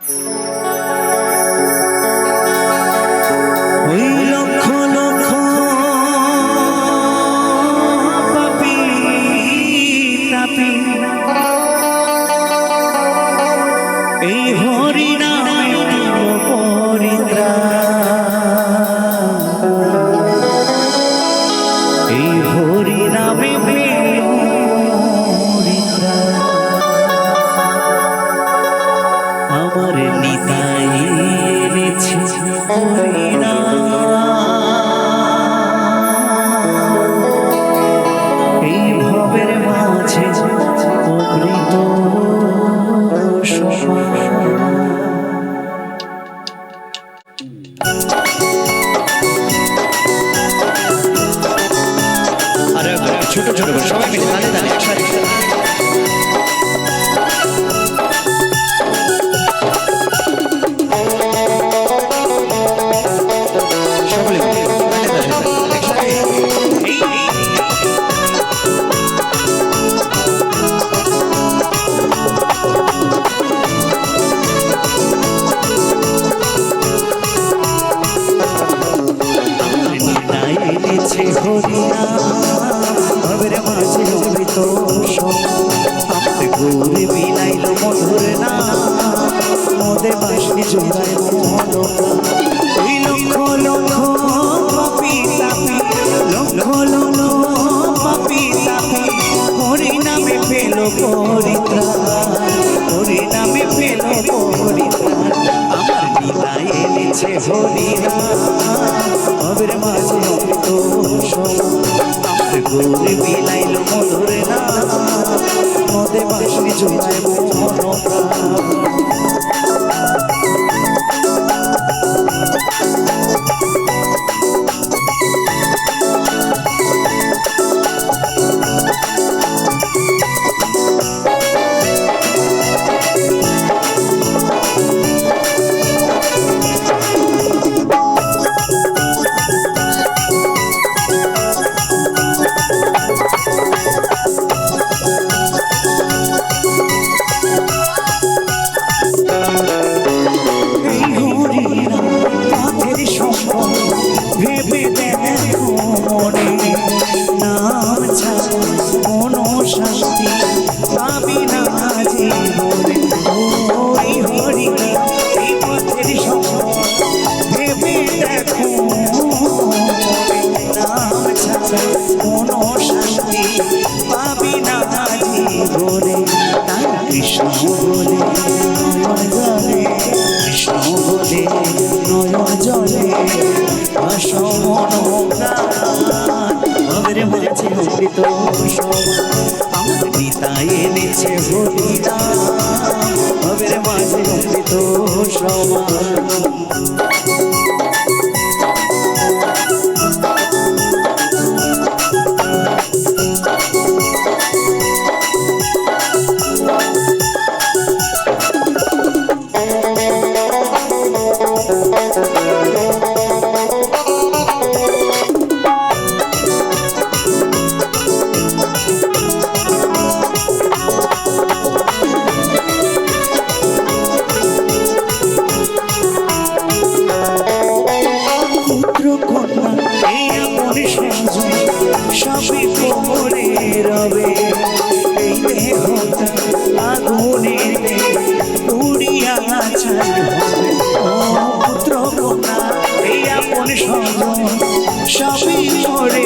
ওই লক্ষ লক্ষ পাপী তাপী এই হরি নামে পরিত্রাণ, এই হরি নামে পরিত্রাণ। আমার নিতাই এনেছে হরিনাম, এই ভবের মাঝে অমৃত ছোট ছোট সবাই মিলে তালে তালে একসাথে হরিনামে পেল পরিত্রাণ, হরিনামে পেল পরিত্রাণ। আমার নিতাই এনেছে হরিনাম, ভবের মাঝে অমৃত আমার গৌরী বিলাইল মধুর নাম, মদে বাসনি জুড়ায় মন প্রাণ। ভেবে দেখো মনে নাম ছাড়া কোনো শান্তি পাবি না জীবনে। ওই হরিনাম এই পথের সম্পদ, ভেবে দেখো নাম ছাড়া কোনো শান্তি পাবি না জীবনে। তাই কৃষ্ণ বলে নয়ন জলে, কৃষ্ণ বলে নয়ন জলে ভবের মাঝে অমৃত সমান। আমার নিতাই এনেছে হরিনাম, ভবের মাঝে অমৃত সমান। সবই পরে রবে এই দেহটা আগুনেতে পুড়িয়া ছাই হবে। ও পুত্র কন্যা এই আপন স্বজন সবই পরে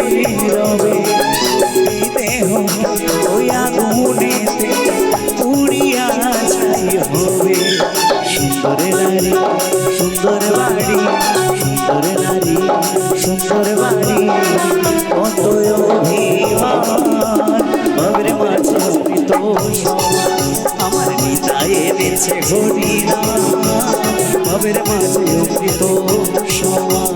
রবে এই দেহটা ওই আগুনেতে পুড়িয়া ছাই হবে। সুন্দর নারী সুন্দর বাড়ি, সুন্দর নারী সুন্দর বাড়ি, কত অভিমান ভবের মাঝে অমৃত সমান। আমার নিতাই এনেছে হরিনাম, ভবের মাঝে অমৃত সমান।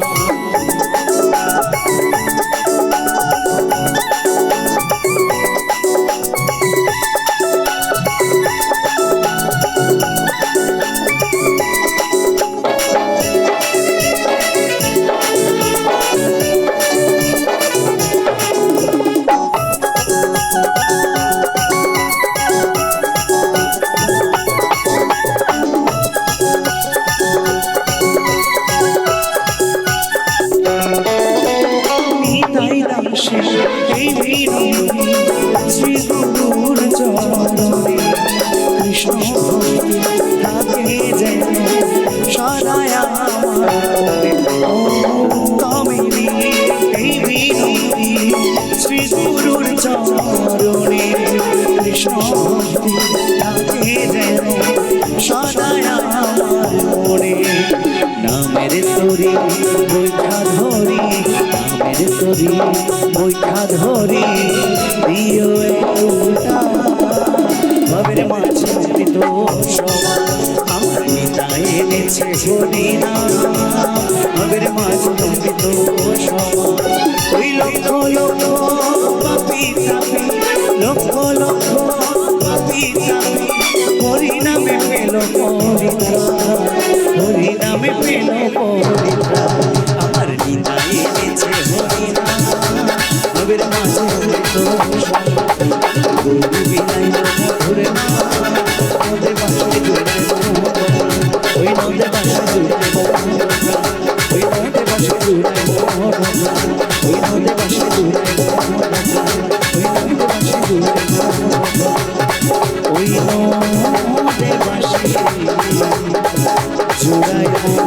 তরি বৈঠা ধরি আমের তরি বৈঠা ধরি দিও একটা ভবের মাঝে অমৃত সমান আমার নিতাই এনেছে হরিনা ভবের মাঝে অমৃত সমান ওই লক্ষ লক্ষ পাপি তাপি লক্ষ লক্ষ পাপি তাপি হরিনামে পেল পরিত্রাণ হরিনামে পেল পরিত্রাণ আমার নিতাই এনেছে হরিনা ভবের মাঝে অমৃত সমান গরু বিনাই ধরে না নদে বাসে জুড়ে ওই নদে বাসে জুড়ে ওই নদে বাসে জুড়ে ওই নদে বাসে জুড়ে ওই নদে বাসে জুড়ে ওই নদে বাসে জুড়াই